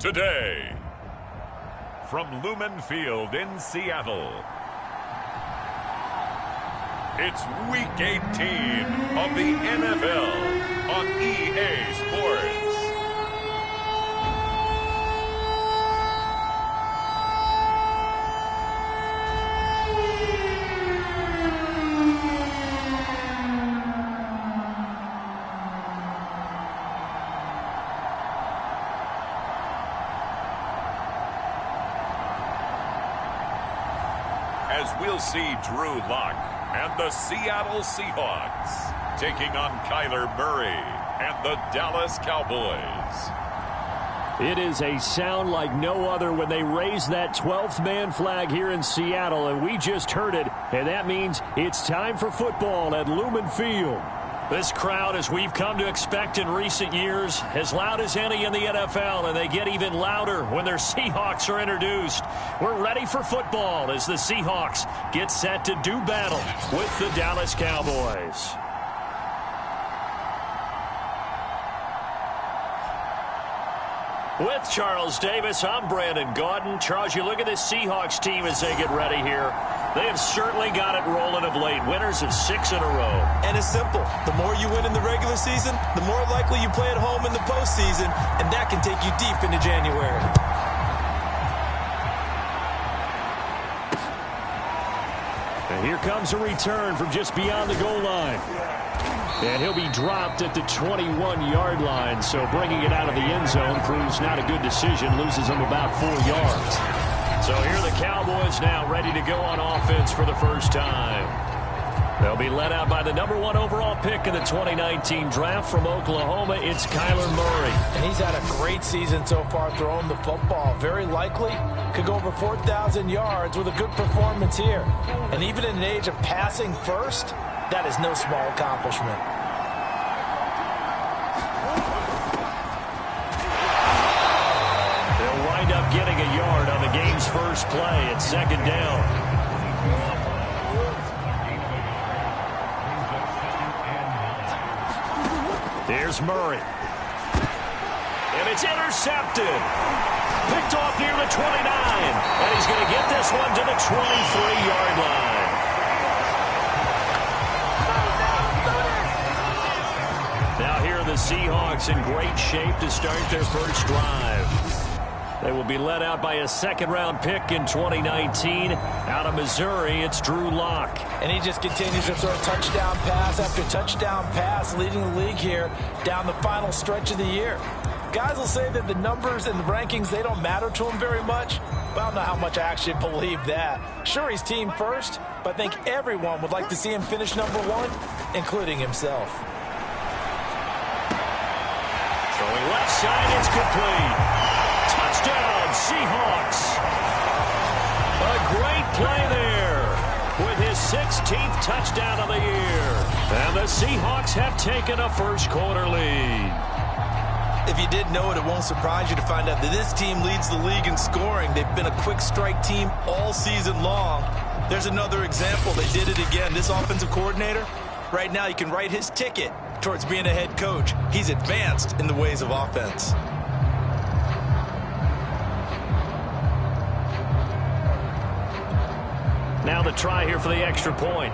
today. From Lumen Field in Seattle, it's Week 18 of the NFL on EA Sports. As we'll see Drew Lock and the Seattle Seahawks taking on Kyler Murray and the Dallas Cowboys. It is a sound like no other when they raise that 12th man flag here in Seattle, and we just heard it, and that means it's time for football at Lumen Field. This crowd, as we've come to expect in recent years, as loud as any in the NFL, and they get even louder when their Seahawks are introduced. We're ready for football as the Seahawks get set to do battle with the Dallas Cowboys. With Charles Davis, I'm Brandon Gaudin. Charles, you look at this Seahawks team as they get ready here. They have certainly got it rolling of late. Winners of 6 in a row. And it's simple. The more you win in the regular season, the more likely you play at home in the postseason, and that can take you deep into January. And here comes a return from just beyond the goal line. And he'll be dropped at the 21-yard line, so bringing it out of the end zone proves not a good decision, loses him about 4 yards. So here are the Cowboys now ready to go on offense for the first time. They'll be led out by the #1 overall pick in the 2019 draft from Oklahoma. It's Kyler Murray. And he's had a great season so far throwing the football. Very likely could go over 4,000 yards with a good performance here. And even in an age of passing first, that is no small accomplishment. They'll wind up getting a yard on the game's first play at 2nd down. Here's Murray. And it's intercepted. Picked off near the 29. And he's going to get this one to the 23-yard line. Now here are the Seahawks in great shape to start their first drive. They will be led out by a 2nd-round pick in 2019. Out of Missouri, it's Drew Lock. And he just continues to throw touchdown pass after touchdown pass, leading the league here down the final stretch of the year. Guys will say that the numbers and the rankings, they don't matter to him very much. But I don't know how much I actually believe that. Sure, he's team first, but I think everyone would like to see him finish #1, including himself. Throwing left side, it's complete. Touchdown, Seahawks. A great play there with his 16th touchdown of the year. And the Seahawks have taken a first-quarter lead. If you didn't know it, it won't surprise you to find out that this team leads the league in scoring. They've been a quick strike team all season long. There's another example. They did it again. This offensive coordinator, right now you can write his ticket towards being a head coach. He's advanced in the ways of offense. Now the try here for the extra point.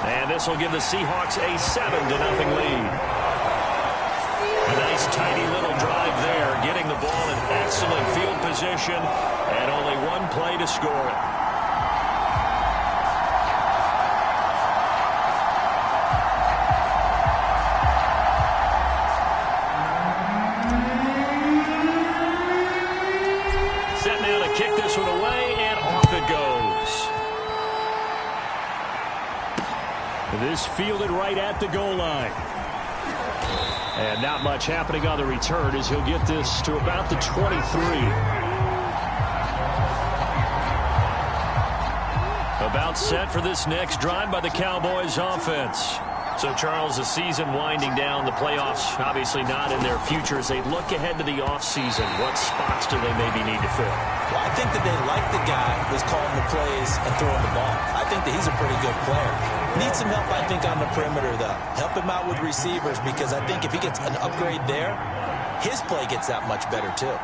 And this will give the Seahawks a 7-0 lead. A nice tidy little drive there, getting the ball in excellent field position, and only one play to score it. Set now to kick this one away, and off it goes. This fielded right at the goal line. And not much happening on the return as he'll get this to about the 23. About set for this next drive by the Cowboys offense. So, Charles, the season winding down, the playoffs obviously not in their future. As they look ahead to the offseason, what spots do they maybe need to fill? Well, I think that they like the guy who's calling the plays and throwing the ball. I think that he's a pretty good player. Needs some help, I think, on the perimeter, though. Help him out with receivers, because I think if he gets an upgrade there, his play gets that much better, too.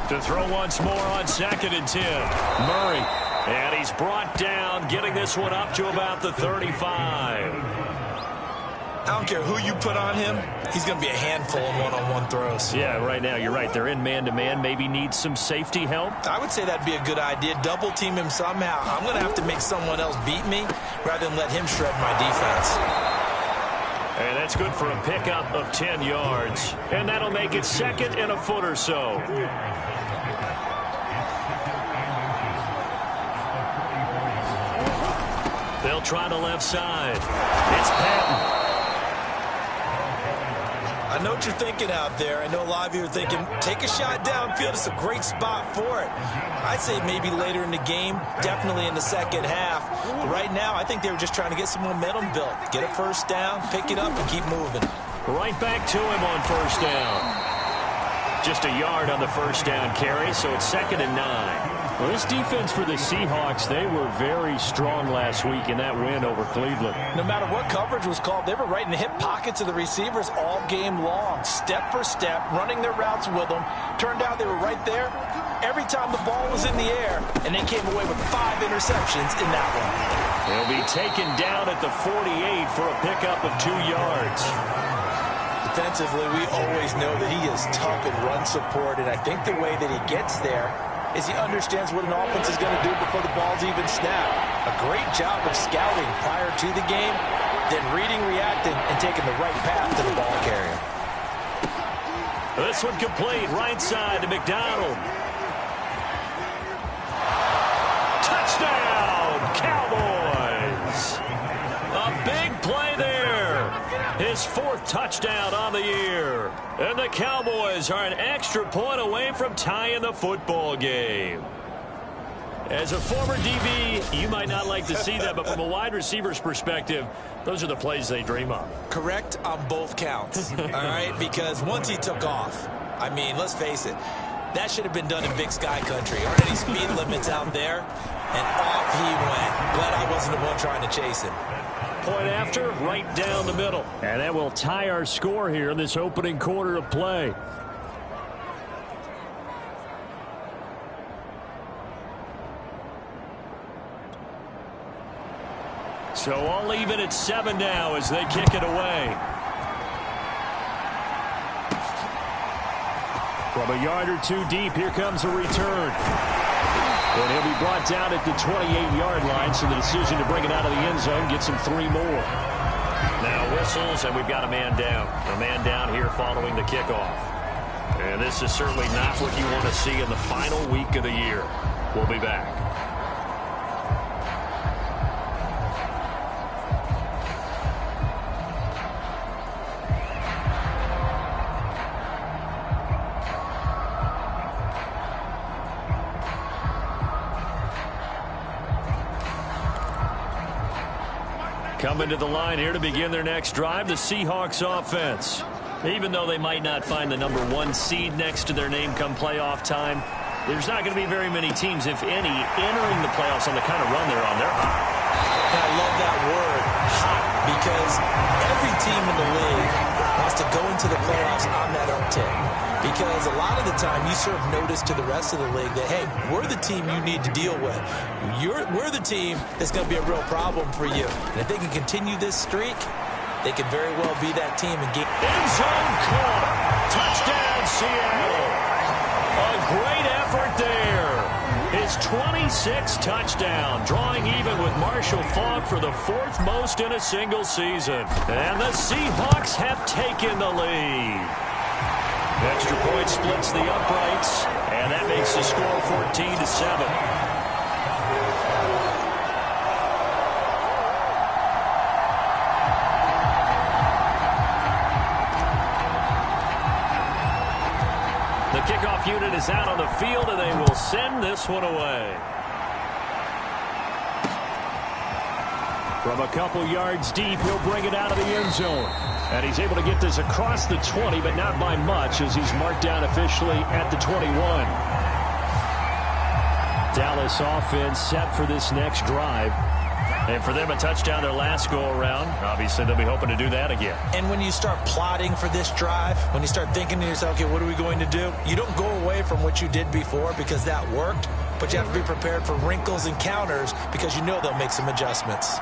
To throw once more on 2nd and 10. Murray. And he's brought down, getting this one up to about the 35. I don't care who you put on him, he's going to be a handful in one-on-one throws. Yeah, right now, you're right. They're in man-to-man. Maybe needs some safety help. I would say that'd be a good idea. Double team him somehow. I'm going to have to make someone else beat me rather than let him shred my defense. And that's good for a pickup of 10 yards. And that'll make it 2nd and a foot or so. They'll try the left side. It's Patton. I know what you're thinking out there. I know a lot of you are thinking, take a shot downfield. It's a great spot for it. I'd say maybe later in the game, definitely in the second half. But right now, I think they were just trying to get some momentum built. Get a first down, pick it up, and keep moving. Right back to him on first down. Just a yard on the first down carry, so it's 2nd and 9. Well, this defense for the Seahawks, they were very strong last week in that win over Cleveland. No matter what coverage was called, they were right in the hip pockets of the receivers all game long. Step for step, running their routes with them. Turned out they were right there every time the ball was in the air, and they came away with 5 interceptions in that one. They'll be taken down at the 48 for a pickup of 2 yards. Defensively, we always know that he is tough in run support, and I think the way that he gets there is he understands what an offense is going to do before the ball's even snapped. A great job of scouting prior to the game, then reading, reacting, and taking the right path to the ball carrier. This one complete, right side to McDonald. Touchdown, Cowboys! A big play there. His 4th touchdown on the year. And the Cowboys are an extra point away from tying the football game. As a former DB, you might not like to see that, but from a wide receiver's perspective, those are the plays they dream of. Correct on both counts, all right? Because once he took off, I mean, let's face it, that should have been done in Big Sky country. Aren't any speed limits out there? And off he went. Glad I wasn't the one trying to chase him. Point after, right down the middle. And that will tie our score here in this opening quarter of play. So all even at 7 now as they kick it away. From a yard or 2 deep, here comes a return. And he'll be brought down at the 28-yard line, so the decision to bring it out of the end zone gets him 3 more. Now whistles, and we've got a man down. A man down here following the kickoff. And this is certainly not what you want to see in the final week of the year. We'll be back. Coming to the line here to begin their next drive, the Seahawks offense. Even though they might not find the number 1 seed next to their name come playoff time, there's not going to be very many teams, if any, entering the playoffs on the kind of run they're on. They're hot. I love that word, hot, because every team in the league wants to go into the playoffs on that uptick. Because a lot of the time you serve notice to the rest of the league that, hey, we're the team you need to deal with. We're the team that's going to be a real problem for you. And if they can continue this streak, they could very well be that team and get end zone caught. Touchdown, Seattle. A great effort there. His 26th touchdown, drawing even with Marshall Faulk for the 4th most in a single season. And the Seahawks have taken the lead. Extra point splits the uprights, and that makes the score 14-7. The kickoff unit is out on the field, and they will send this one away. From a couple yards deep, he'll bring it out of the end zone. And he's able to get this across the 20, but not by much, as he's marked down officially at the 21. Dallas offense set for this next drive. And for them, a touchdown their last go-around. Obviously, they'll be hoping to do that again. And when you start plotting for this drive, when you start thinking to yourself, okay, what are we going to do? You don't go away from what you did before because that worked, but you have to be prepared for wrinkles and counters because you know they'll make some adjustments.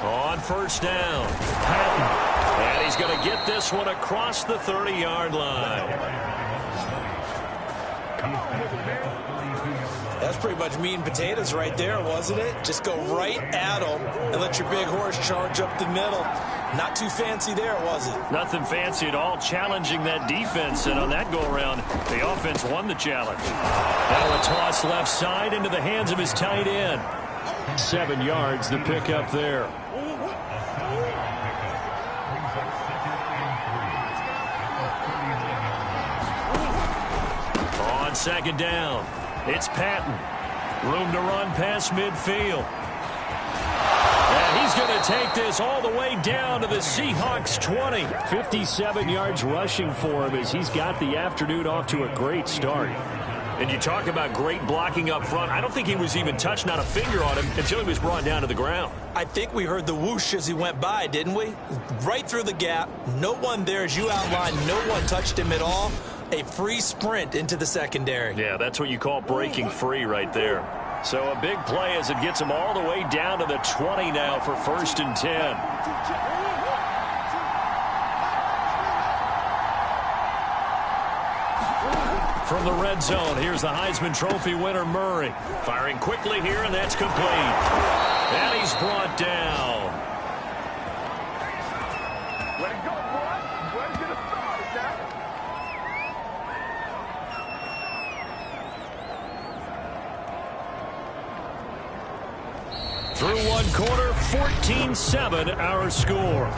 On first down, Patton. And he's going to get this one across the 30-yard line. That's pretty much meat and potatoes right there, wasn't it? Just go right at them and let your big horse charge up the middle. Not too fancy there, was it? Nothing fancy at all, challenging that defense. And on that go-around, the offense won the challenge. Now a toss left side into the hands of his tight end. 7 yards, the pickup there. On second down, it's Patton. Room to run past midfield. And he's going to take this all the way down to the Seahawks 20. 57 yards rushing for him as he's got the afternoon off to a great start. And you talk about great blocking up front. I don't think he was even touched, not a finger on him, until he was brought down to the ground. I think we heard the whoosh as he went by, didn't we? Right through the gap. No one there, as you outlined. No one touched him at all. A free sprint into the secondary. Yeah, that's what you call breaking free right there. So a big play as it gets him all the way down to the 20 now for 1st and 10. From the red zone, here's the Heisman Trophy winner, Murray. Firing quickly here, and that's complete. And he's brought down. Way to go, boy. Way to get a start, Jack. Through one quarter, 14-7 our score.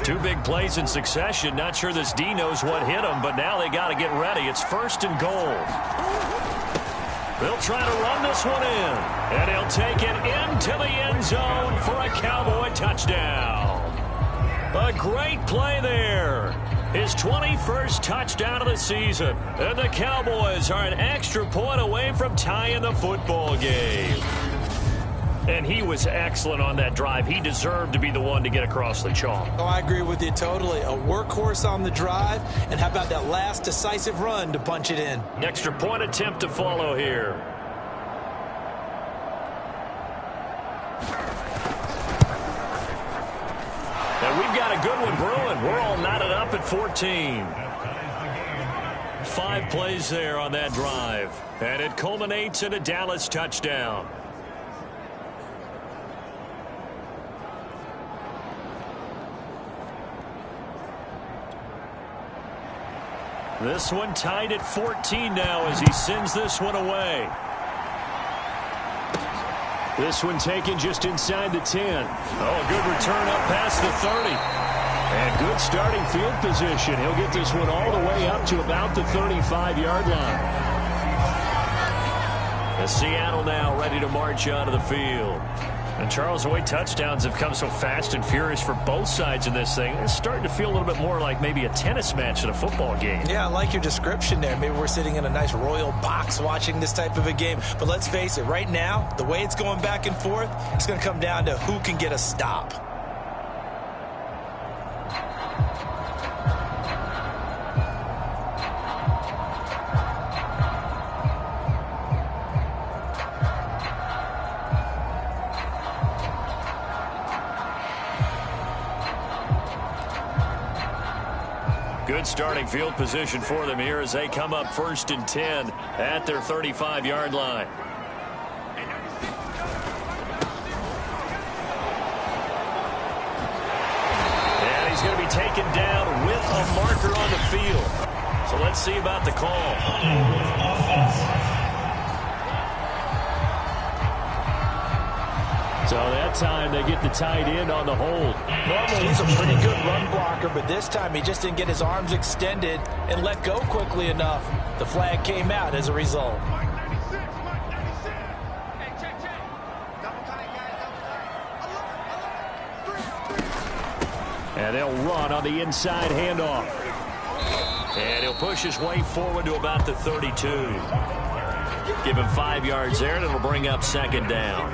Two big plays in succession. Not sure this D knows what hit him, but now they got to get ready. It's 1st and goal. They'll try to run this one in, and he'll take it into the end zone for a Cowboy touchdown. A great play there. His 21st touchdown of the season, and the Cowboys are an extra point away from tying the football game. And he was excellent on that drive. He deserved to be the one to get across the chalk. Oh, I agree with you totally. A workhorse on the drive. And how about that last decisive run to punch it in? Extra point attempt to follow here. And we've got a good one brewing. We're all knotted up at 14. 5 plays there on that drive. And it culminates in a Dallas touchdown. This one tied at 14 now as he sends this one away. This one taken just inside the 10. Oh, a good return up past the 30. And good starting field position. He'll get this one all the way up to about the 35-yard line. And Seattle now ready to march onto the field. And Charles, the way touchdowns have come so fast and furious for both sides in this thing, it's starting to feel a little bit more like maybe a tennis match in a football game. Yeah, I like your description there. Maybe we're sitting in a nice royal box watching this type of a game. But let's face it, right now, the way it's going back and forth, it's going to come down to who can get a stop. Good starting field position for them here as they come up 1st and 10 at their 35-yard line. And he's going to be taken down with a marker on the field. So let's see about the call. So that time they get the tight end on the hold. Normally he's a pretty good run blocker, but this time he just didn't get his arms extended and let go quickly enough. The flag came out as a result. And they'll run on the inside handoff. And he'll push his way forward to about the 32. Give him 5 yards there, and it'll bring up second down.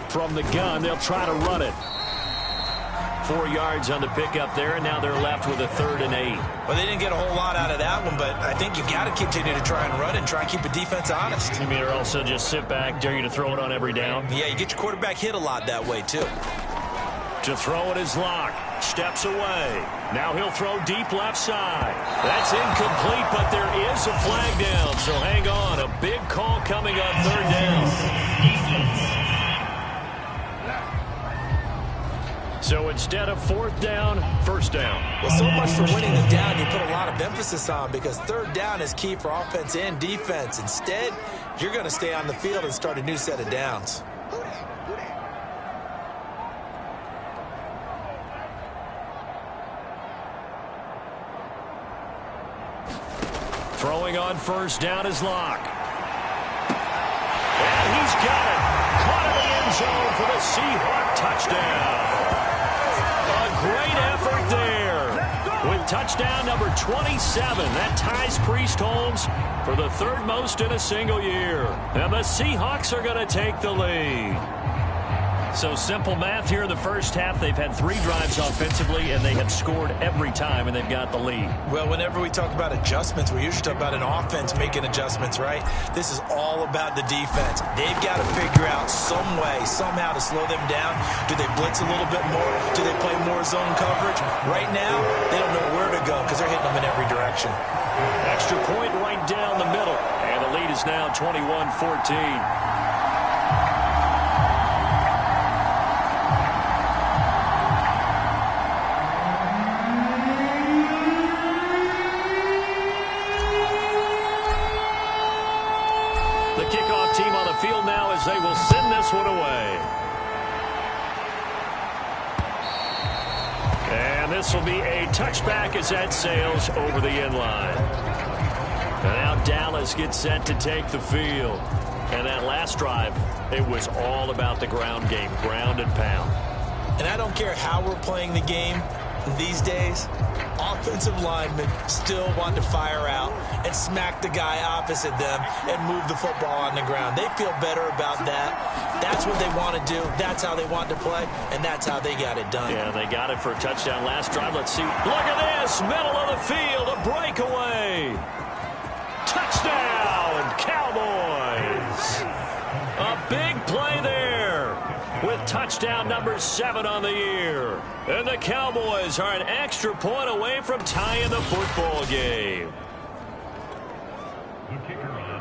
From the gun, they'll try to run it. 4 yards on the pickup there, and now they're left with a 3rd and 8. Well, they didn't get a whole lot out of that one, but I think you got to continue to try and run and try and keep the defense honest. You mean or also just sit back, dare you to throw it on every down? Yeah, you get your quarterback hit a lot that way, too. To throw it is Locke. Steps away. Now he'll throw deep left side. That's incomplete, but there is a flag down, so hang on. A big call coming on 3rd down. So instead of 4th down, 1st down. Well, so much for winning the down you put a lot of emphasis on, because 3rd down is key for offense and defense. Instead, you're going to stay on the field and start a new set of downs. Throwing on 1st down is Locke. And he's got it. Caught in the end zone for the Seahawks touchdown. Great effort there. With touchdown number 27, that ties Priest Holmes for the 3rd most in a single year. And the Seahawks are going to take the lead. So simple math here in the first half. They've had 3 drives offensively, and they have scored every time, and they've got the lead. Well, whenever we talk about adjustments, we usually talk about an offense making adjustments, right? This is all about the defense. They've got to figure out some way, somehow to slow them down. Do they blitz a little bit more? Do they play more zone coverage? Right now, they don't know where to go because they're hitting them in every direction. Extra point right down the middle, and the lead is now 21-14. Team on the field now as they will send this one away. And this will be a touchback as that sails over the end line. And now Dallas gets set to take the field. And that last drive, it was all about the ground game, ground and pound. And I don't care how we're playing the game these days, offensive linemen still want to fire out and smack the guy opposite them and move the football on the ground. They feel better about that. That's what they want to do. That's how they want to play, and that's how they got it done. Yeah, they got it for a touchdown last drive. Let's see. Look at this. Middle of the field, a breakaway. Touchdown, Cowboys. A big play there with touchdown number 7 on the year. And the Cowboys are an extra point away from tying the football game.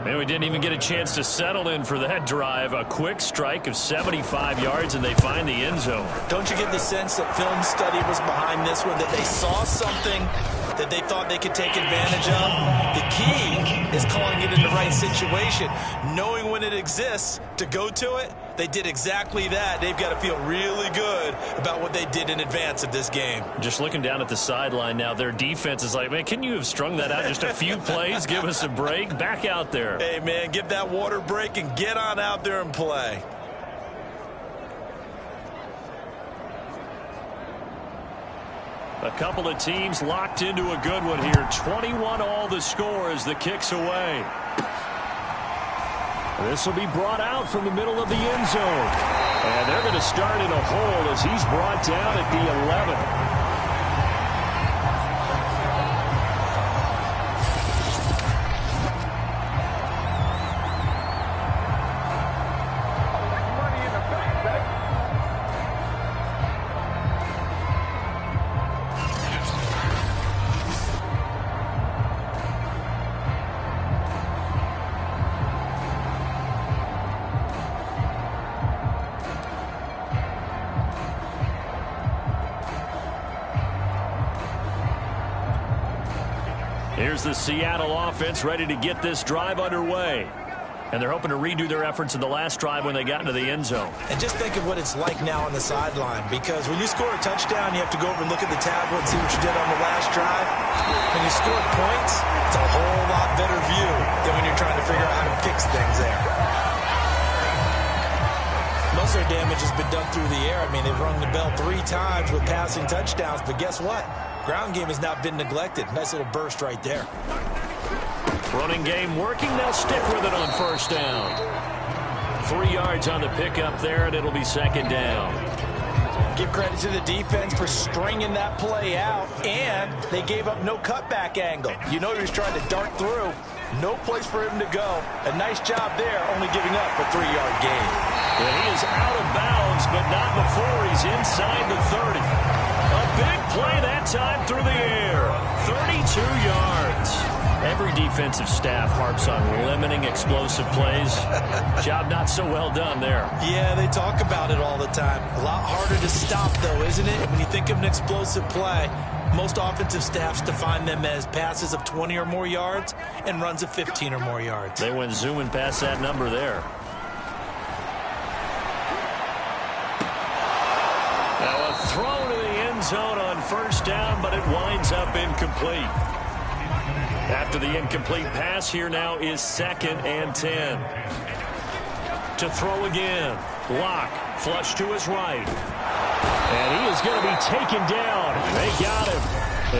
And we didn't even get a chance to settle in for that drive. A quick strike of 75 yards, and they find the end zone. Don't you get the sense that film study was behind this one, that they saw something that they thought they could take advantage of? The key is calling it in the right situation, knowing when it exists to go to it. They did exactly that. They've got to feel really good about what they did in advance of this game. Just looking down at the sideline now, their defense is like, man, can you have strung that out just a few plays? Give us a break. Back out there. Hey, man, give that water break and get on out there and play. A couple of teams locked into a good one here. 21 all the score as the kick's away. This will be brought out from the middle of the end zone. And they're going to start in a hole as he's brought down at the 11. Here's the Seattle offense ready to get this drive underway. And they're hoping to redo their efforts in the last drive when they got into the end zone. And just think of what it's like now on the sideline, because when you score a touchdown, you have to go over and look at the tablet and see what you did on the last drive. When you score points, it's a whole lot better view than when you're trying to figure out how to fix things there. Most of their damage has been done through the air. I mean, they've rung the bell 3 times with passing touchdowns, but guess what? Ground game has not been neglected. Nice little burst right there. Running game working. They'll stick with it on first down. 3 yards on the pickup there, and it'll be second down. Give credit to the defense for stringing that play out, and they gave up no cutback angle. You know he was trying to dart through. No place for him to go. A nice job there, only giving up a 3-yard gain. And he is out of bounds, but not before he's inside the 30. A big play that time through the air. 32 yards. Every defensive staff harps on limiting explosive plays. Job not so well done there. Yeah, they talk about it all the time. A lot harder to stop, though, isn't it? When you think of an explosive play, most offensive staffs define them as passes of 20 or more yards and runs of 15 or more yards. They went zooming past that number there. Now a throw to the end zone on first down, but it winds up incomplete. After the incomplete pass, here now is 2nd and 10. To throw again. Locke, flush to his right. And he is going to be taken down. They got him.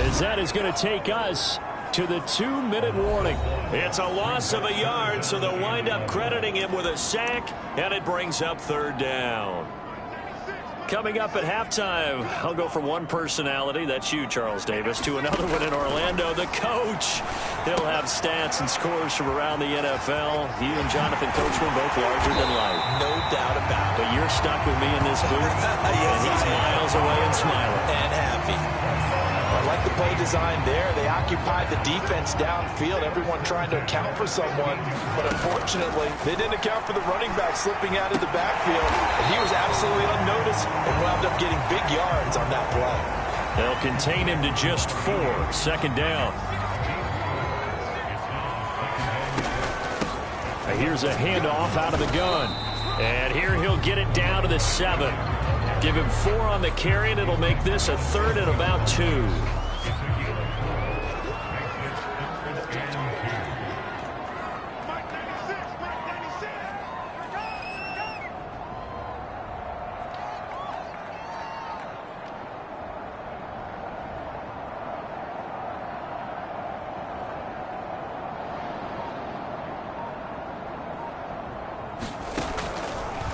As that is going to take us to the 2-minute warning. It's a loss of a yard, so they'll wind up crediting him with a sack, and it brings up 3rd down. Coming up at halftime, I'll go from one personality, that's you, Charles Davis, to another one in Orlando, the coach. He'll have stats and scores from around the NFL. You and Jonathan Coachman both larger than life. No doubt about it. But you're stuck with me in this booth, yes, and he's miles away and smiling. And happy. I like the play design there. They occupied the defense downfield, everyone trying to account for someone. But unfortunately, they didn't account for the running back slipping out of the backfield. And he was absolutely unnoticed and wound up getting big yards on that play. They'll contain him to just 4. 2nd down. Here's a handoff out of the gun. And here he'll get it down to the 7. Give him 4 on the carry, and it'll make this a 3rd and about 2.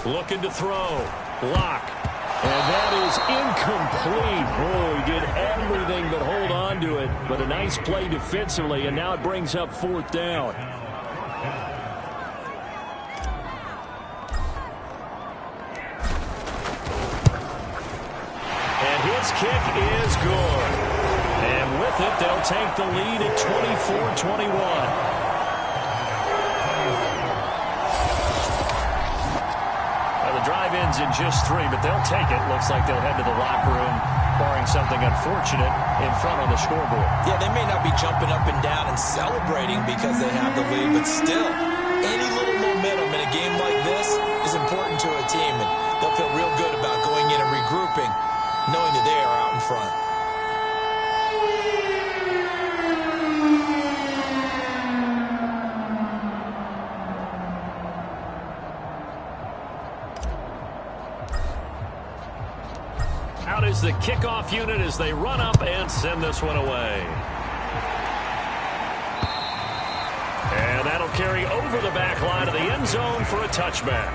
Looking to throw. Locke. And that is incomplete. Oh, he did everything but hold on to it. But a nice play defensively, and now it brings up 4th down. And his kick is good. And with it, they'll take the lead at 24-21. Drive ends in just 3, but they'll take it. Looks like they'll head to the locker room, barring something unfortunate, in front on the scoreboard. Yeah, they may not be jumping up and down and celebrating because they have the lead, but still, any little momentum in a game like this is important to a team, and they'll feel real good about going in and regrouping, knowing that they are out in front. Out is the kickoff unit as they run up and send this one away. And that'll carry over the back line of the end zone for a touchback.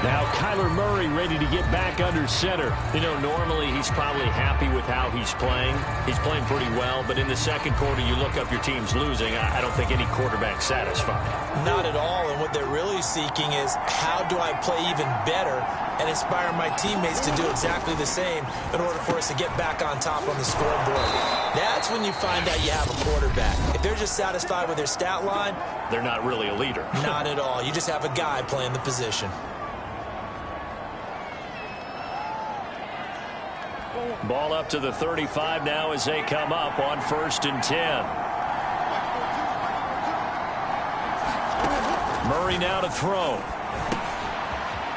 Now Kyler Murray ready to get back under center. You know, normally he's probably happy with how he's playing. He's playing pretty well, but in the second quarter you look up your team's losing. I don't think any quarterback's satisfied. Not at all, and what they're really seeking is how do I play even better and inspire my teammates to do exactly the same in order for us to get back on top on the scoreboard. That's when you find out you have a quarterback. If they're just satisfied with their stat line, they're not really a leader. Not at all. You just have a guy playing the position. Ball up to the 35 now as they come up on 1st and 10. Murray now to throw.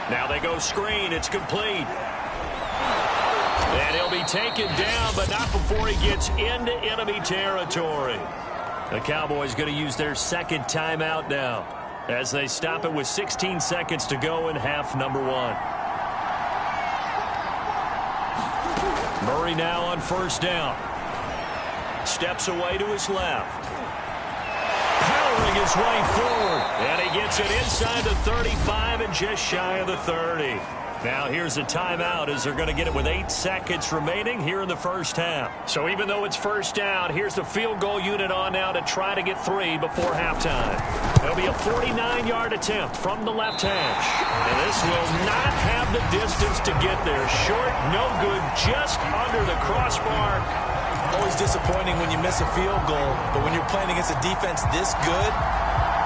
Now they go screen. It's complete. And he'll be taken down, but not before he gets into enemy territory. The Cowboys going to use their second timeout now as they stop it with 16 seconds to go in half number 1. Murray now on 1st down. Steps away to his left. Powering his way forward. And he gets it inside the 35 and just shy of the 30. Now here's a timeout as they're going to get it with 8 seconds remaining here in the first half. So even though it's 1st down, here's the field goal unit on now to try to get 3 before halftime. There'll be a 49-yard attempt from the left hash. And this will not have the distance to get there. Short, no good, just under the crossbar. Always disappointing when you miss a field goal, but when you're playing against a defense this good,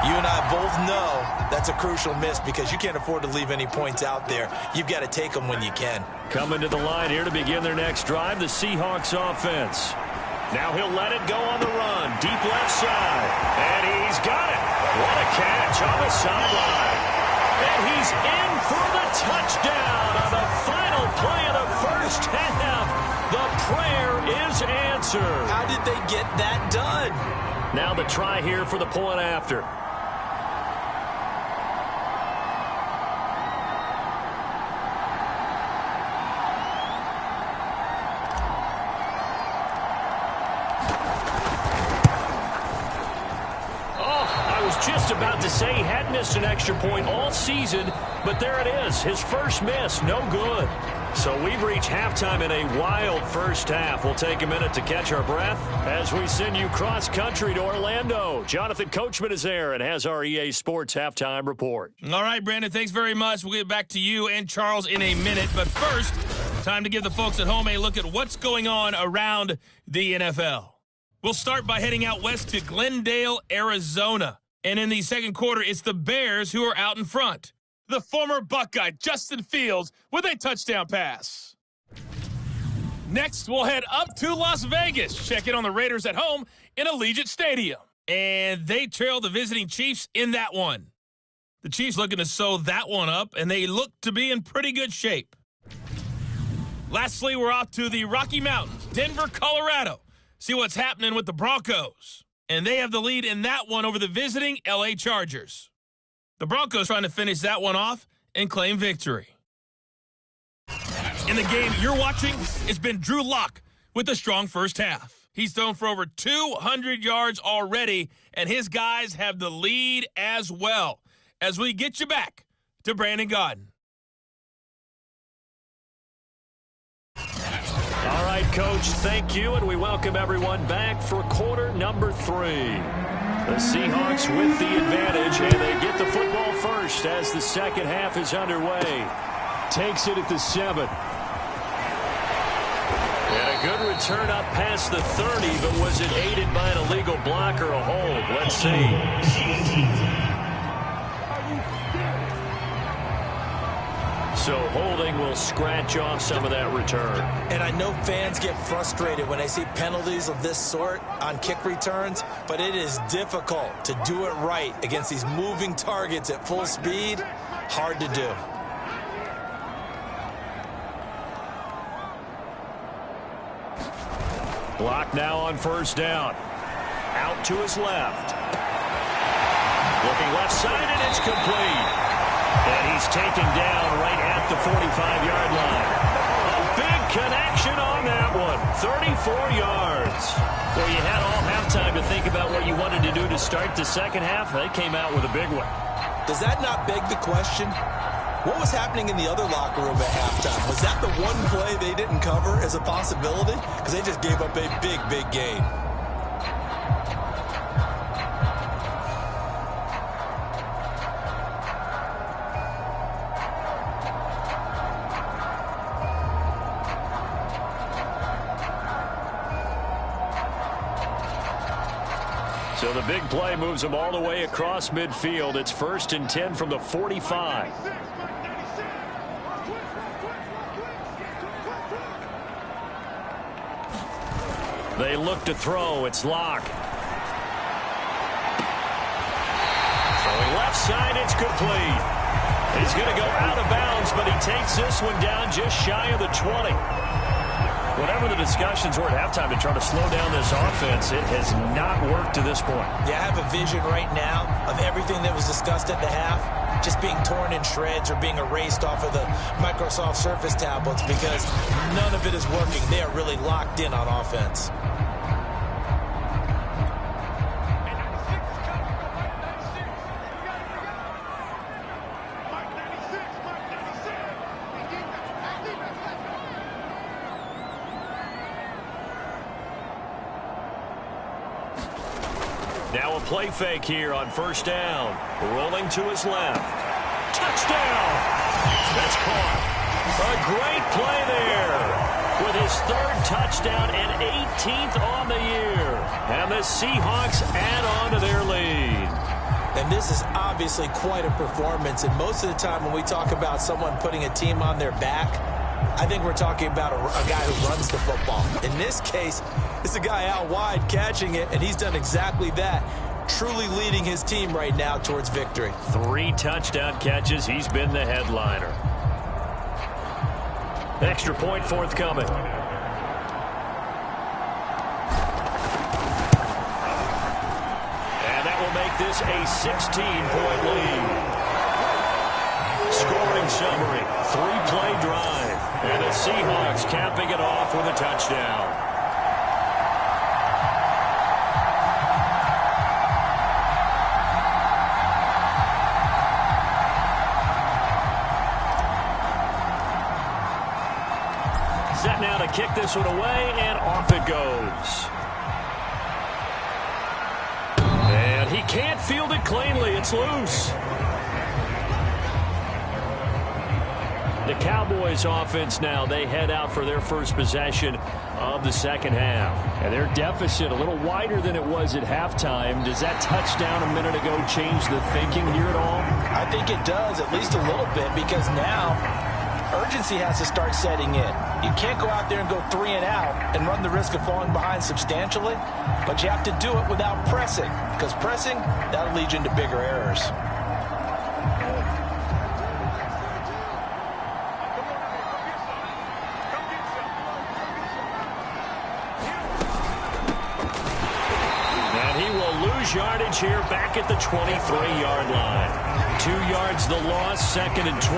you and I both know that's a crucial miss because you can't afford to leave any points out there. You've got to take them when you can. Coming to the line here to begin their next drive, the Seahawks offense. Now he'll let it go on the run. Deep left side. And he's got it. What a catch on the sideline. And he's in for the touchdown on the final play of the first half. The prayer is answered. How did they get that done? Now the try here for the point after. Just about to say he hadn't missed an extra point all season, but there it is. His first miss, no good. So we've reached halftime in a wild first half. We'll take a minute to catch our breath as we send you cross-country to Orlando. Jonathan Coachman is there and has our EA Sports halftime report. All right, Brandon, thanks very much. We'll get back to you and Charles in a minute. But first, time to give the folks at home a look at what's going on around the NFL. We'll start by heading out west to Glendale, Arizona. And in the second quarter, it's the Bears who are out in front. The former Buckeye, Justin Fields, with a touchdown pass. Next, we'll head up to Las Vegas. Check in on the Raiders at home in Allegiant Stadium. And they trail the visiting Chiefs in that one. The Chiefs looking to sew that one up, and they look to be in pretty good shape. Lastly, we're off to the Rocky Mountains, Denver, Colorado. See what's happening with the Broncos. And they have the lead in that one over the visiting L.A. Chargers. The Broncos trying to finish that one off and claim victory. In the game you're watching, it's been Drew Lock with a strong first half. He's thrown for over 200 yards already, and his guys have the lead as well. As we get you back to Brandon Gaudin. All right, Coach, thank you, and we welcome everyone back for quarter number 3. The Seahawks with the advantage, and they get the football first as the second half is underway. Takes it at the 7. And a good return up past the 30, but was it aided by an illegal block or a hold? Let's see. So holding will scratch off some of that return. And I know fans get frustrated when they see penalties of this sort on kick returns, but it is difficult to do it right against these moving targets at full speed. Hard to do. Block now on first down. Out to his left. Looking left side, and it's complete. And he's taken down right at the 45-yard line. A big connection on that one. 34 yards. Well, you had all halftime to think about what you wanted to do to start the second half. They came out with a big one. Does that not beg the question? What was happening in the other locker room at halftime? Was that the one play they didn't cover as a possibility? Because they just gave up a big, big gain. So the big play moves them all the way across midfield. It's 1st and 10 from the 45. They look to throw. It's Locke. Throwing left side. It's complete. He's going to go out of bounds, but he takes this one down just shy of the 20. Whatever the discussions were at halftime to try to slow down this offense, it has not worked to this point. Yeah, I have a vision right now of everything that was discussed at the half just being torn in shreds or being erased off of the Microsoft Surface tablets because none of it is working. They are really locked in on offense. Now a play fake here on first down. Rolling to his left. Touchdown! That's caught. A great play there with his third touchdown and 18th on the year. And the Seahawks add on to their lead. And this is obviously quite a performance. And most of the time when we talk about someone putting a team on their back, I think we're talking about a guy who runs the football. In this case, it's a guy out wide catching it, and he's done exactly that, truly leading his team right now towards victory. 3 touchdown catches. He's been the headliner. Extra point forthcoming. And that will make this a 16-point lead. Scoring summary, 3-play drive. And the Seahawks capping it off with a touchdown. Set now to kick this one away, and off it goes. And he can't field it cleanly. It's loose. The Cowboys offense now, they head out for their first possession of the second half. And their deficit a little wider than it was at halftime. Does that touchdown a minute ago change the thinking here at all? I think it does, at least a little bit, because now urgency has to start setting in. You can't go out there and go 3 and out and run the risk of falling behind substantially, but you have to do it without pressing, because pressing, that'll lead you into bigger errors. Yardage here back at the 23-yard line. 2 yards the loss, 2nd and 12.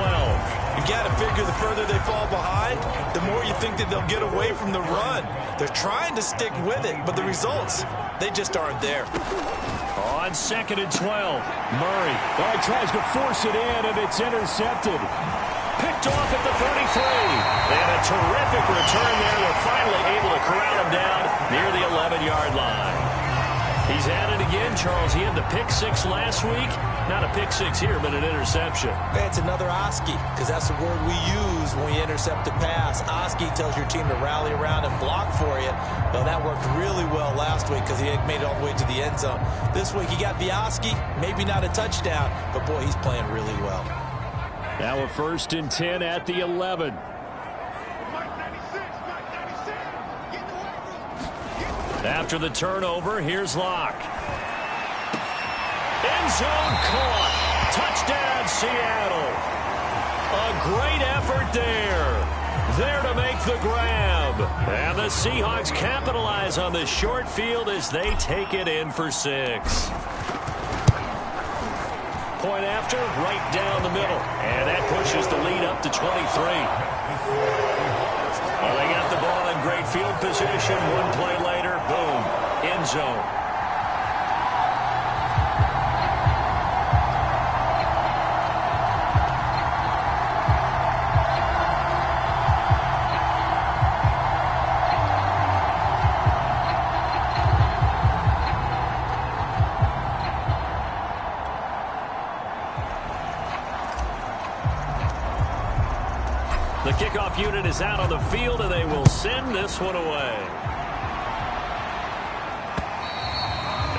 You got to figure the further they fall behind, the more you think that they'll get away from the run. They're trying to stick with it, but the results, they just aren't there. On 2nd and 12, Murray. Well, he tries to force it in, and it's intercepted. Picked off at the 33. And a terrific return there. They're finally able to corral him down near the 11-yard line. He's at it again, Charles. He had the pick 6 last week. Not a pick 6 here, but an interception. It's another Oski, because that's the word we use when we intercept a pass. Oski tells your team to rally around and block for you. Well, that worked really well last week because he made it all the way to the end zone. This week he got the Oski, maybe not a touchdown, but boy, he's playing really well. Now a 1st and 10 at the 11. After the turnover, here's Locke. End zone caught. Touchdown, Seattle. A great effort there. There to make the grab. And the Seahawks capitalize on this short field as they take it in for 6. Point after, right down the middle. And that pushes the lead up to 23. Well, they got the ball in great field position. 1 play later, boom, end zone. The kickoff unit is out on the field, and they will send this one away.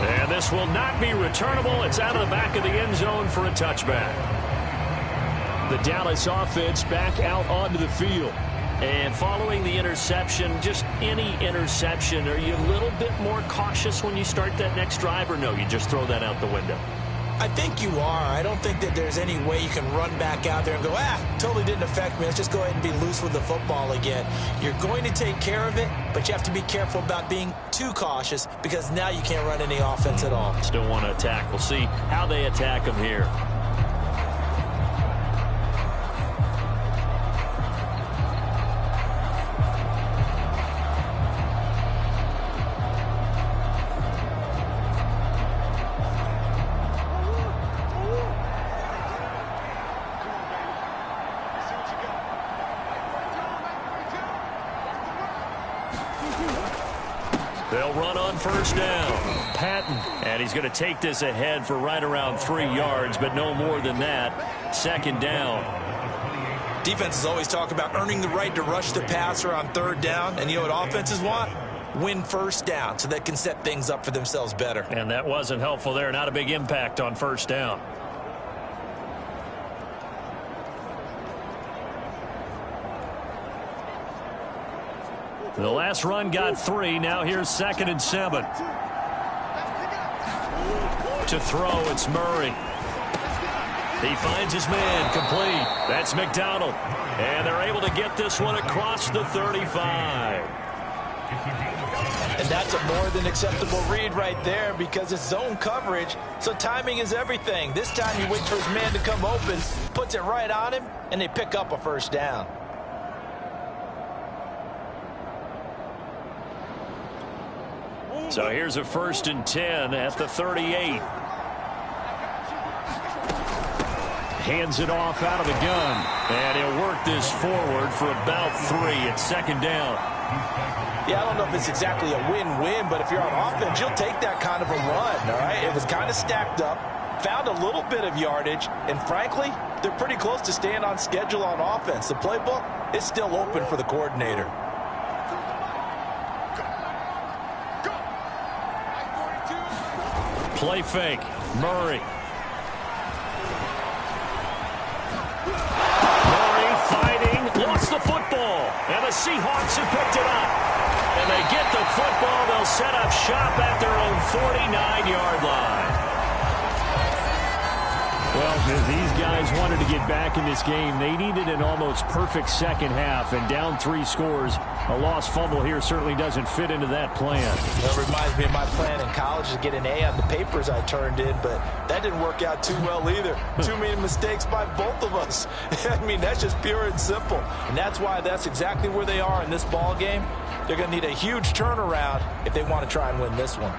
And this will not be returnable. It's out of the back of the end zone for a touchback. The Dallas offense back out onto the field. And following the interception, just any interception, are you a little bit more cautious when you start that next drive, or no, you just throw that out the window? I think you are. I don't think that there's any way you can run back out there and go, totally didn't affect me. Let's just go ahead and be loose with the football again. You're going to take care of it, but you have to be careful about being too cautious because now you can't run any offense at all. Still want to attack. We'll see how they attack them here. They'll run on first down. Patton. And he's going to take this ahead for right around 3 yards, but no more than that. Second down. Defenses always talk about earning the right to rush the passer on third down. And you know what offenses want? Win first down so they can set things up for themselves better. And that wasn't helpful there. Not a big impact on first down. The last run got 3. Now here's 2nd and 7. To throw, it's Murray. He finds his man, complete. That's McDonald. And they're able to get this one across the 35. And that's a more than acceptable read right there because it's zone coverage, so timing is everything. This time he waits for his man to come open, puts it right on him, and they pick up a first down. So here's a 1st and 10 at the 38. Hands it off out of the gun. And he'll work this forward for about 3. It's 2nd down. Yeah, I don't know if it's exactly a win-win, but if you're on offense, you'll take that kind of a run, all right? It was kind of stacked up, found a little bit of yardage, and frankly, they're pretty close to staying on schedule on offense. The playbook is still open for the coordinator. Play fake. Murray. Murray fighting. Lost the football. And the Seahawks have picked it up. And they get the football. They'll set up shop at their own 49-yard line. Well, if these guys wanted to get back in this game, they needed an almost perfect second half, and down 3 scores. A lost fumble here certainly doesn't fit into that plan. That reminds me of my plan in college to get an A on the papers I turned in, but that didn't work out too well either. Too many mistakes by both of us. I mean, that's just pure and simple. And that's why that's exactly where they are in this ball game. They're going to need a huge turnaround if they want to try and win this one.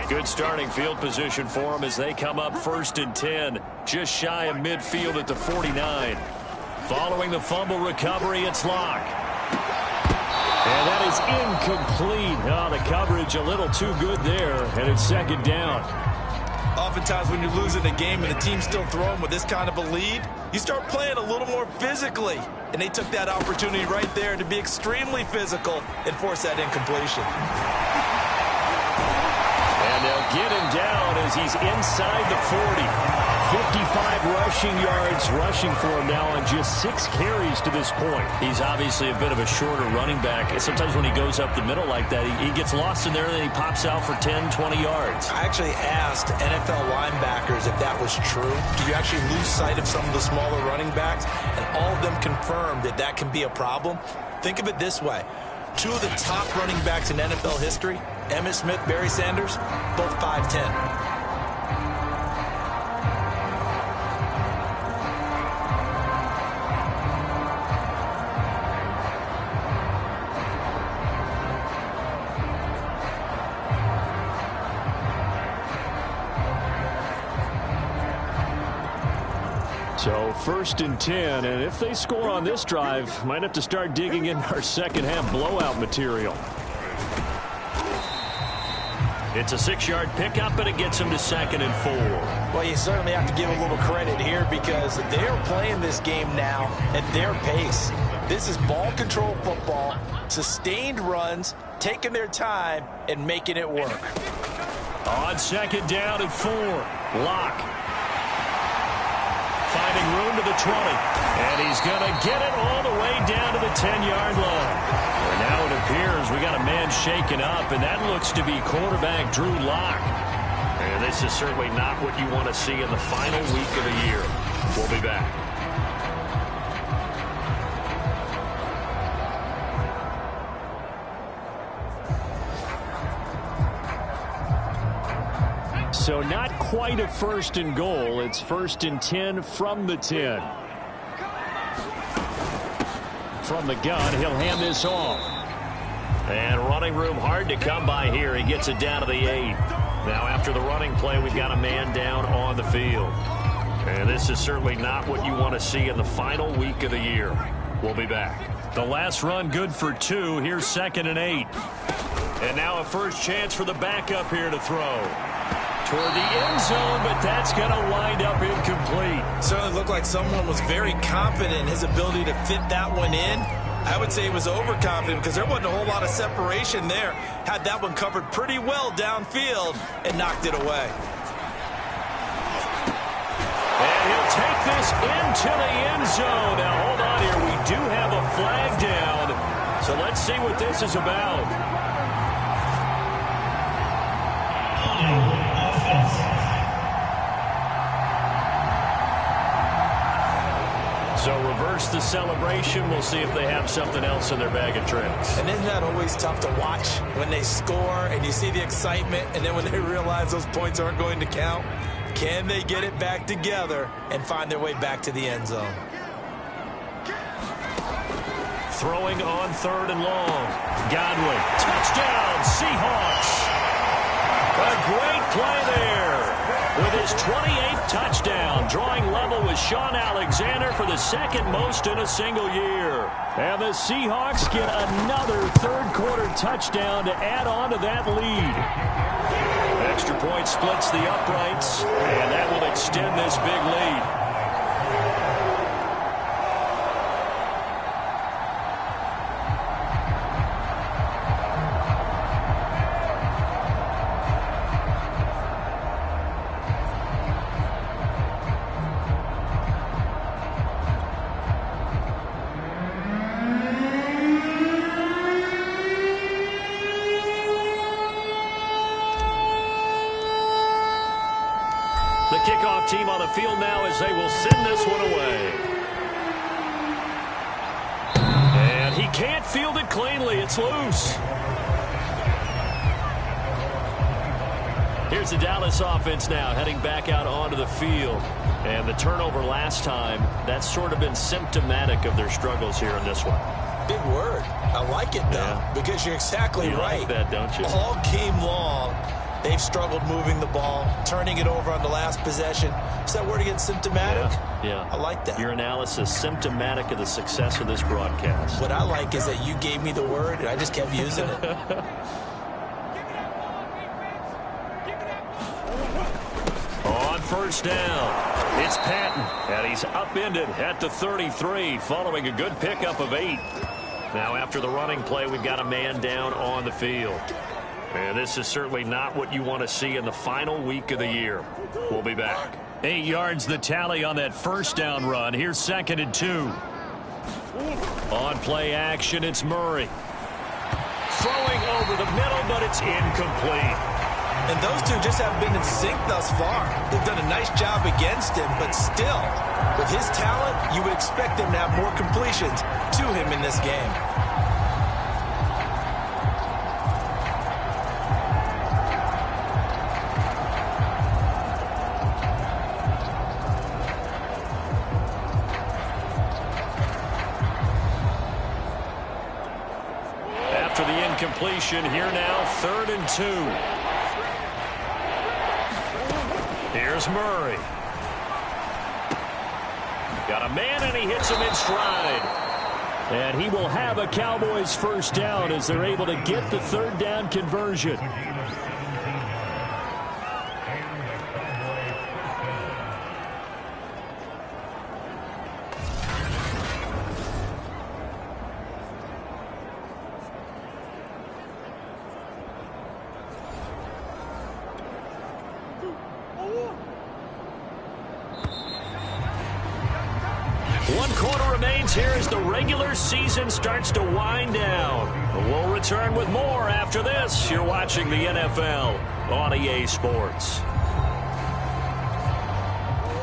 Good starting field position for them as they come up 1st and 10, just shy of midfield at the 49. Following the fumble recovery, it's Locke. And that is incomplete. Oh, the coverage a little too good there, and it's 2nd down. Oftentimes when you're losing a game and the team's still throwing with this kind of a lead, you start playing a little more physically. And they took that opportunity right there to be extremely physical and force that incompletion. And they'll get him down as he's inside the 40. 55 rushing yards rushing for him now on just 6 carries to this point. He's obviously a bit of a shorter running back. Sometimes when he goes up the middle like that, he gets lost in there and then he pops out for 10, 20 yards. I actually asked NFL linebackers if that was true. Do you actually lose sight of some of the smaller running backs? And all of them confirmed that that can be a problem. Think of it this way. 2 of the top running backs in NFL history, Emmitt Smith, Barry Sanders, both 5'10". So 1st and 10, and if they score on this drive, might have to start digging in our second half blowout material. It's a 6-yard pickup, and it gets him to 2nd and 4. Well, you certainly have to give a little credit here because they're playing this game now at their pace. This is ball control football, sustained runs, taking their time, and making it work. On 2nd down and 4, Locke. Finding room to the 20. And he's going to get it all the way down to the 10-yard line. And now it appears we got a man shaken up, and that looks to be quarterback Drew Locke. And this is certainly not what you want to see in the final week of the year. We'll be back. So not quite a 1st and goal. It's 1st and 10 from the 10. From the gun, he'll hand this off. And running room hard to come by here. He gets it down to the 8. Now after the running play, we've got a man down on the field. And this is certainly not what you want to see in the final week of the year. We'll be back. The last run good for 2. Here's 2nd and 8. And now a first chance for the backup here to throw. Toward the end zone, but that's going to wind up incomplete. Certainly looked like someone was very confident in his ability to fit that one in. I would say he was overconfident because there wasn't a whole lot of separation there. Had that one covered pretty well downfield and knocked it away. And he'll take this into the end zone. Now, hold on here. We do have a flag down. So let's see what this is about. So reverse the celebration. We'll see if they have something else in their bag of tricks. And isn't that always tough to watch when they score and you see the excitement and then when they realize those points aren't going to count? Can they get it back together and find their way back to the end zone? Throwing on 3rd and long. Godwin. Touchdown, Seahawks. A great play there. With his 28th touchdown, drawing level with Sean Alexander for the 2nd most in a single year. And the Seahawks get another 3rd-quarter touchdown to add on to that lead. Extra point splits the uprights, and that will extend this big lead. The kickoff team on the field now as they will send this one away. And he can't field it cleanly. It's loose. Here's the Dallas offense now heading back out onto the field. And the turnover last time, that's sort of been symptomatic of their struggles here in this one. Big word. I like it, though, because you're exactly right. You like that, don't you? All game long, they've struggled moving the ball, turning it over on the last possession. Is that word again, symptomatic? Yeah. I like that. Your analysis, symptomatic of the success of this broadcast. What I like is that you gave me the word, and I just kept using it. On 1st down, it's Patton, and he's upended at the 33 following a good pickup of 8. Now after the running play, we've got a man down on the field. And this is certainly not what you want to see in the final week of the year. We'll be back. 8 yards the tally on that 1st down run. Here's 2nd and 2. On play action, it's Murray. Throwing over the middle, but it's incomplete. And those two just haven't been in sync thus far. They've done a nice job against him, but still, with his talent, you would expect him to have more completions to him in this game. After the incompletion, here now, 3rd and 2. Here's Murray. Got a man, and he hits him in stride. And he will have a Cowboys 1st down as they're able to get the 3rd down conversion. remains here as the regular season starts to wind down. We'll return with more after this. You're watching the NFL on EA Sports.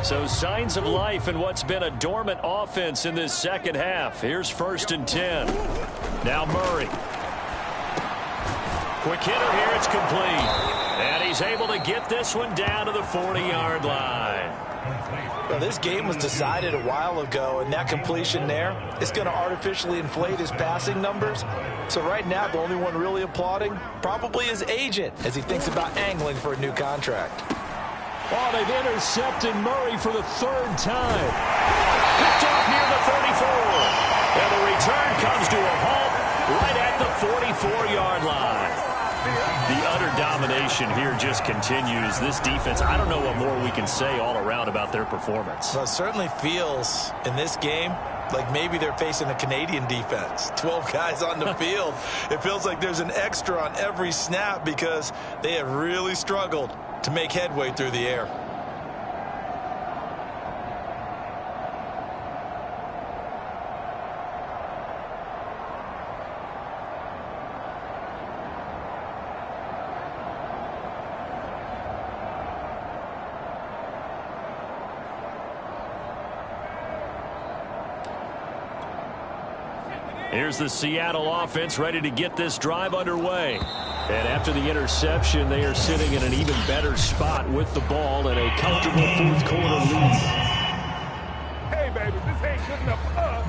So signs of life in what's been a dormant offense in this second half. Here's 1st and 10. Now Murray. Quick hitter here. It's complete. And he's able to get this one down to the 40-yard line. Well, this game was decided a while ago, and that completion there is going to artificially inflate his passing numbers. So right now, the only one really applauding probably his agent as he thinks about angling for a new contract. Oh, they've intercepted Murray for the 3rd time. Picked off near the 34. And the return comes to a halt right at the 44-yard line. The utter domination here just continues. This defense, I don't know what more we can say all around about their performance. Well, it certainly feels in this game like maybe they're facing a Canadian defense. 12 guys on the field. It feels like there's an extra on every snap because they have really struggled to make headway through the air. Here's the Seattle offense ready to get this drive underway. And after the interception, they are sitting in an even better spot with the ball and a comfortable 4th quarter lead. Hey, baby, this ain't good enough for us.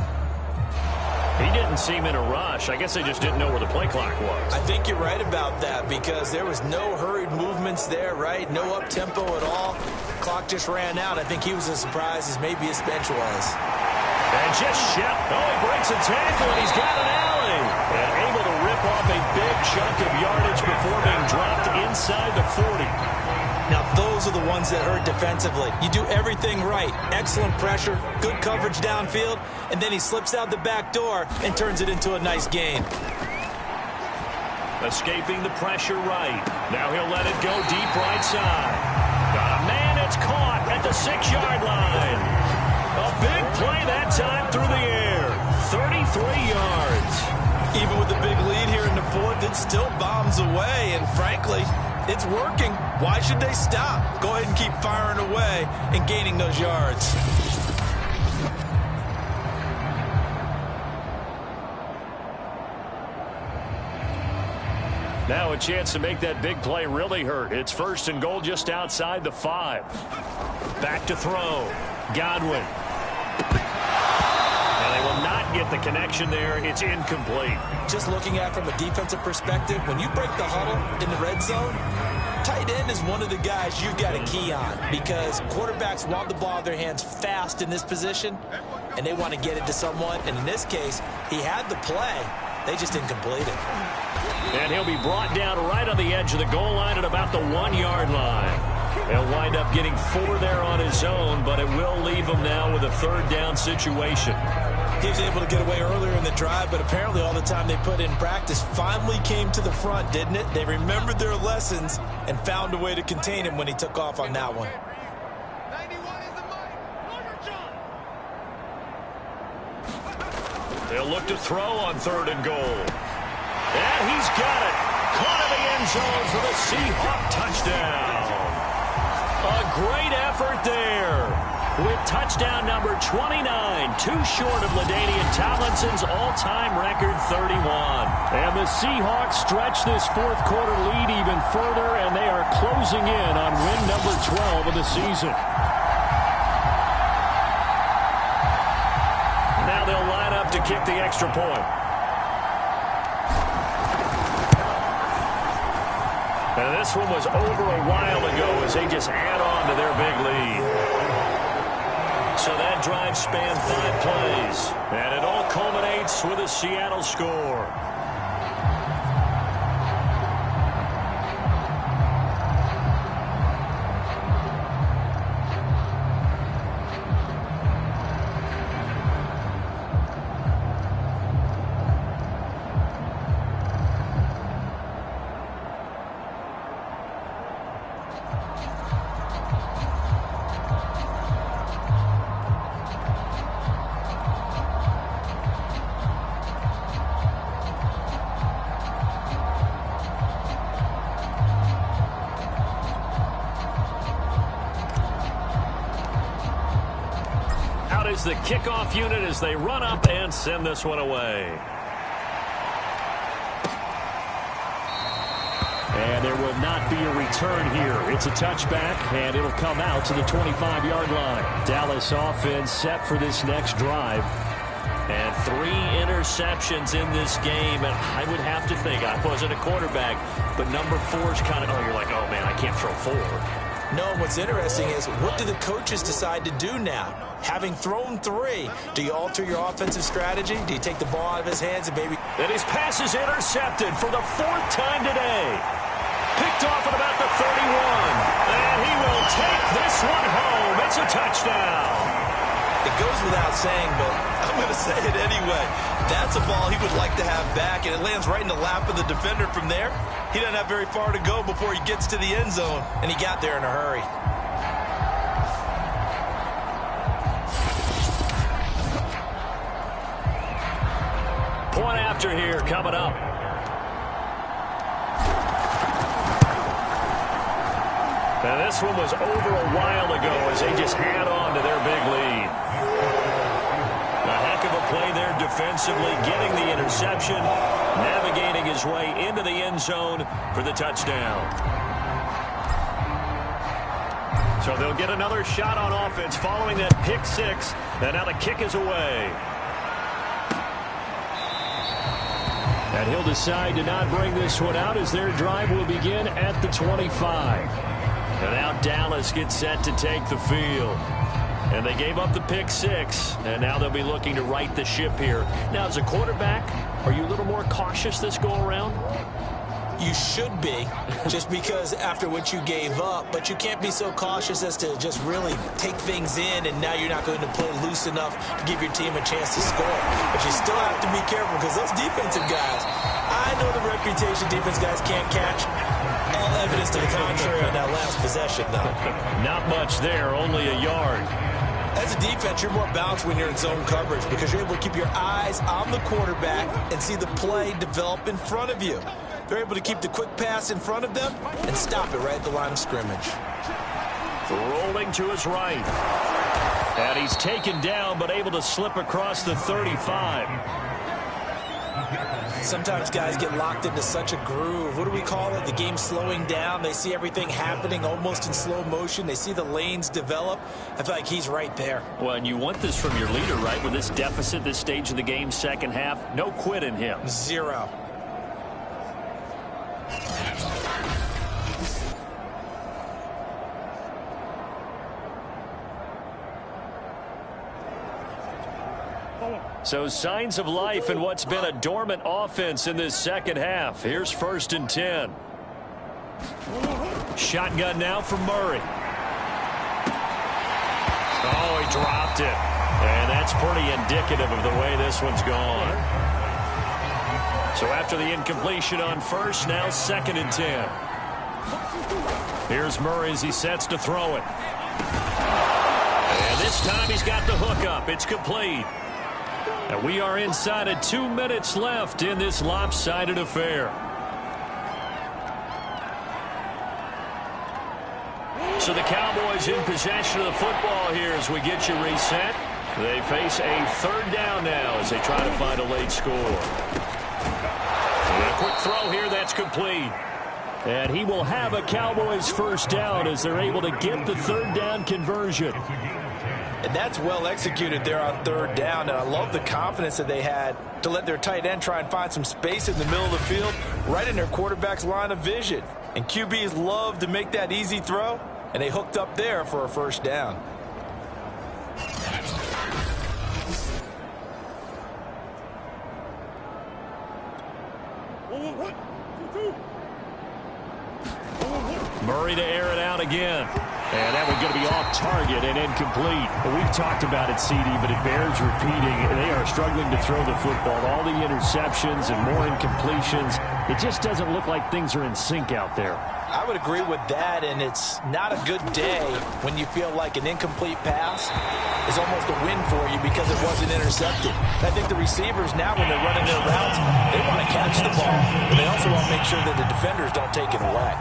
He didn't seem in a rush. I guess they just didn't know where the play clock was. I think you're right about that because there was no hurried movements there, right? No up-tempo at all. Clock just ran out. I think he was as surprised as maybe his bench was. And just Shep. Oh, he breaks a tackle, and he's got an alley. And able to rip off a big chunk of yardage before being dropped inside the 40. Now, those are the ones that hurt defensively. You do everything right. Excellent pressure, good coverage downfield, and then he slips out the back door and turns it into a nice gain. Escaping the pressure right. Now he'll let it go deep right side. Got a man, it's caught at the 6-yard line. A big play that time through the air. 33 yards. Even with the big lead here in the 4th, it still bombs away. And frankly, it's working. Why should they stop? Go ahead and keep firing away and gaining those yards. Now a chance to make that big play really hurt. It's 1st and goal just outside the 5. Back to throw. Godwin. And they will not get the connection there. It's incomplete. Just looking at it from a defensive perspective, when you break the huddle in the red zone, tight end is one of the guys you've got a key on because quarterbacks want the ball in their hands fast in this position, and they want to get it to someone. And in this case, he had the play. They just didn't complete it. And he'll be brought down right on the edge of the goal line at about the 1-yard line. He'll wind up getting 4 there on his own, but it will leave him now with a 3rd down situation. He was able to get away earlier in the drive, but apparently all the time they put in practice finally came to the front, didn't it? They remembered their lessons and found a way to contain him when he took off on that one. 91 is the mic. They'll look to throw on 3rd and goal. And he's got it. Caught in the end zone for the Seahawks touchdown. A great effort there. With touchdown number 29, too short of LaDainian Tomlinson's all-time record 31. And the Seahawks stretch this 4th quarter lead even further, and they are closing in on win number 12 of the season. Now they'll line up to kick the extra point. And this one was over a while ago as they just add on to their big lead. So that drive spanned 5 plays. And it all culminates with a Seattle score. Cowboys, the kickoff unit, as they run up and send this one away. And there will not be a return here. It's a touchback, and it'll come out to the 25-yard line. Dallas offense set for this next drive. And 3 interceptions in this game, and I would have to think, I wasn't a quarterback, but number 4 is kind of, you're like, oh, man, I can't throw 4. No, what's interesting is, what do the coaches decide to do now? Having thrown 3, do you alter your offensive strategy? Do you take the ball out of his hands and maybe... And his pass is intercepted for the 4th time today. Picked off at about the 31. And he will take this one home. It's a touchdown. It goes without saying, but I'm going to say it anyway. That's a ball he would like to have back, and it lands right in the lap of the defender from there. He doesn't have very far to go before he gets to the end zone, and he got there in a hurry. Point after here coming up. Now this one was over a while ago as they just had on to their big lead. A heck of a play there defensively, getting the interception, navigating his way into the end zone for the touchdown. So they'll get another shot on offense following that pick 6, and now the kick is away. And he'll decide to not bring this one out as their drive will begin at the 25. And now Dallas gets set to take the field. And they gave up the pick 6, and now they'll be looking to right the ship here. Now, as a quarterback, are you a little more cautious this go-around? You should be, just because after what you gave up, but you can't be so cautious as to just really take things in, and now you're not going to play loose enough to give your team a chance to score. But you still have to be careful because those defensive guys, I know the reputation defense guys can't catch. All evidence to the contrary on that last possession, though. Not much there, only a yard. As a defense, you're more balanced when you're in zone coverage because you're able to keep your eyes on the quarterback and see the play develop in front of you. They're able to keep the quick pass in front of them and stop it right at the line of scrimmage. Rolling to his right. And he's taken down but able to slip across the 35. Sometimes guys get locked into such a groove. What do we call it? The game slowing down. They see everything happening almost in slow motion. They see the lanes develop. I feel like he's right there. Well, and you want this from your leader, right? With this deficit, this stage of the game, second half, no quit in him. 0. So signs of life in what's been a dormant offense in this second half. Here's 1st and 10. Shotgun now for Murray. Oh, he dropped it. And that's pretty indicative of the way this one's gone. So after the incompletion on 1st, now 2nd and 10. Here's Murray as he sets to throw it. And this time he's got the hook up. It's complete. And we are inside of 2 minutes left in this lopsided affair. So the Cowboys in possession of the football here as we get you reset. They face a 3rd down now as they try to find a late score. And a quick throw here, that's complete. And he will have a Cowboys 1st down as they're able to get the 3rd down conversion. And that's well executed there on 3rd down. And I love the confidence that they had to let their tight end try and find some space in the middle of the field, right in their quarterback's line of vision. And QBs love to make that easy throw, and they hooked up there for a 1st down. Murray to air it out again. And that one's going to be off target and incomplete. Well, we've talked about it, CD, but it bears repeating. They are struggling to throw the football. All the interceptions and more incompletions. It just doesn't look like things are in sync out there. I would agree with that, and it's not a good day when you feel like an incomplete pass is almost a win for you because it wasn't intercepted. I think the receivers now, when they're running their routes, they want to catch the ball, but they also want to make sure that the defenders don't take it away.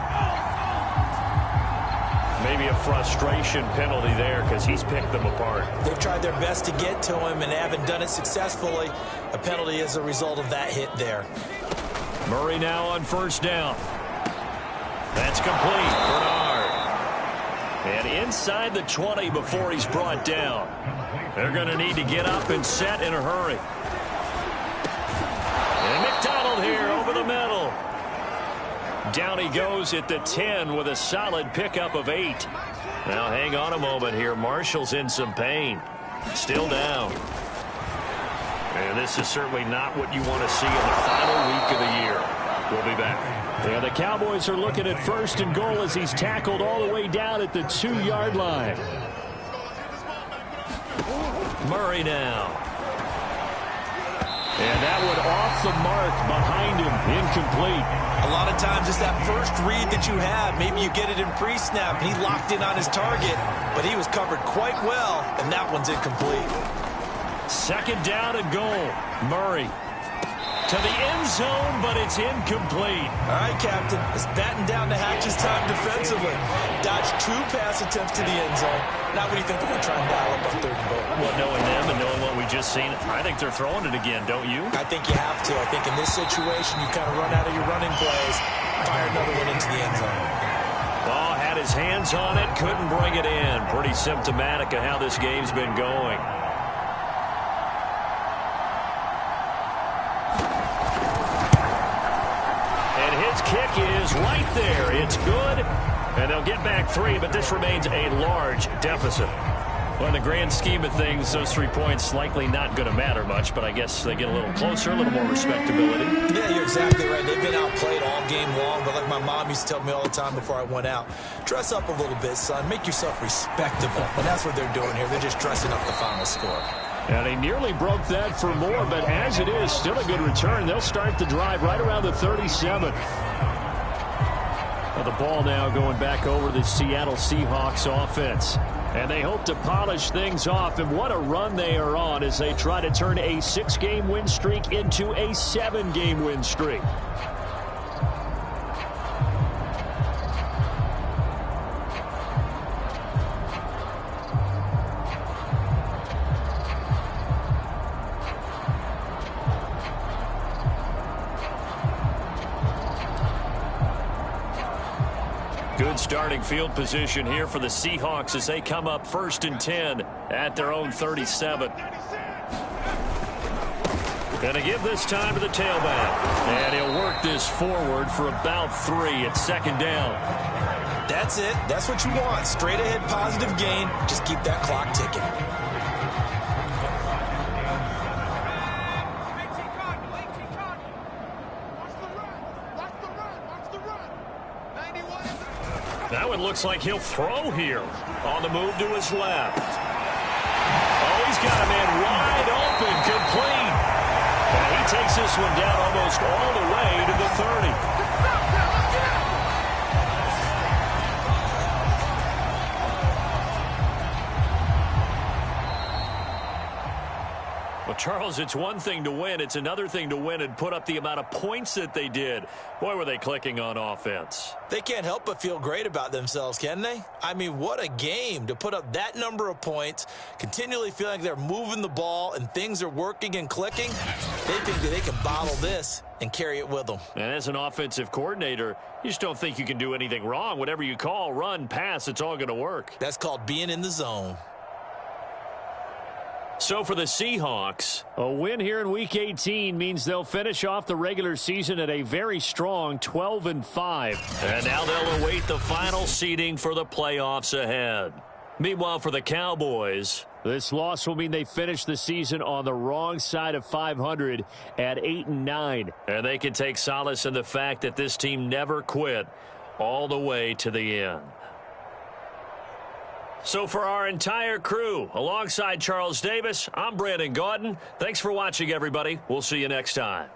Maybe a frustration penalty there because he's picked them apart. They've tried their best to get to him and haven't done it successfully. A penalty is a result of that hit there. Murray now on first down. That's complete. Bernard. And inside the 20 before he's brought down. They're going to need to get up and set in a hurry. And McDonald here over the middle. Down he goes at the 10 with a solid pickup of 8. Now hang on a moment here. Marshall's in some pain. Still down. And this is certainly not what you want to see in the final week of the year. We'll be back. Yeah, the Cowboys are looking at first and goal as he's tackled all the way down at the 2-yard line. Murray now. And that one off the mark behind him. Incomplete. A lot of times it's that first read that you have. Maybe you get it in pre-snap, and he locked in on his target, but he was covered quite well, and that one's incomplete. Second down and goal. Murray to the end zone, but it's incomplete. All right, Captain. It's batting down the hatches time defensively. Dodged 2 pass attempts to the end zone. Now what do you think they're going to try and dial up on 3rd and goal? Well, knowing them and knowing what we just seen, I think they're throwing it again, don't you? I think you have to. I think in this situation, you kind of run out of your running plays, fire another one into the end zone. Ball had his hands on it, couldn't bring it in. Pretty symptomatic of how this game's been going. Kick is right there. It's good. And they'll get back 3, but this remains a large deficit. Well, in the grand scheme of things, those 3 points likely not going to matter much, but I guess they get a little closer, a little more respectability. Yeah, you're exactly right. They've been outplayed all game long, but like my mom used to tell me all the time before I went out, dress up a little bit, son. Make yourself respectable. And that's what they're doing here. They're just dressing up the final score. And he nearly broke that for more, but as it is, still a good return. They'll start the drive right around the 37. Well, the ball now going back over the Seattle Seahawks offense. And they hope to polish things off. And what a run they are on as they try to turn a 6-game win streak into a 7-game win streak. Good starting field position here for the Seahawks as they come up 1st and 10 at their own 37. Going to give this time to the tailback. And he'll work this forward for about 3 at 2nd down. That's it. That's what you want. Straight ahead positive gain. Just keep that clock ticking. That one looks like he'll throw here. On the move to his left. Oh, he's got a man wide open, complete. And he takes this one down almost all the way to the 30. Well, Charles, it's one thing to win. It's another thing to win and put up the amount of points that they did. Boy, were they clicking on offense. They can't help but feel great about themselves, can they? I mean, what a game to put up that number of points, continually feeling like they're moving the ball and things are working and clicking. They think that they can bottle this and carry it with them. And as an offensive coordinator, you just don't think you can do anything wrong. Whatever you call, run, pass, it's all going to work. That's called being in the zone. So for the Seahawks, a win here in Week 18 means they'll finish off the regular season at a very strong 12-5. And now they'll await the final seeding for the playoffs ahead. Meanwhile, for the Cowboys, this loss will mean they finish the season on the wrong side of 500 at 8-9. And they can take solace in the fact that this team never quit all the way to the end. So for our entire crew, alongside Charles Davis, I'm Brandon Gaudin. Thanks for watching, everybody. We'll see you next time.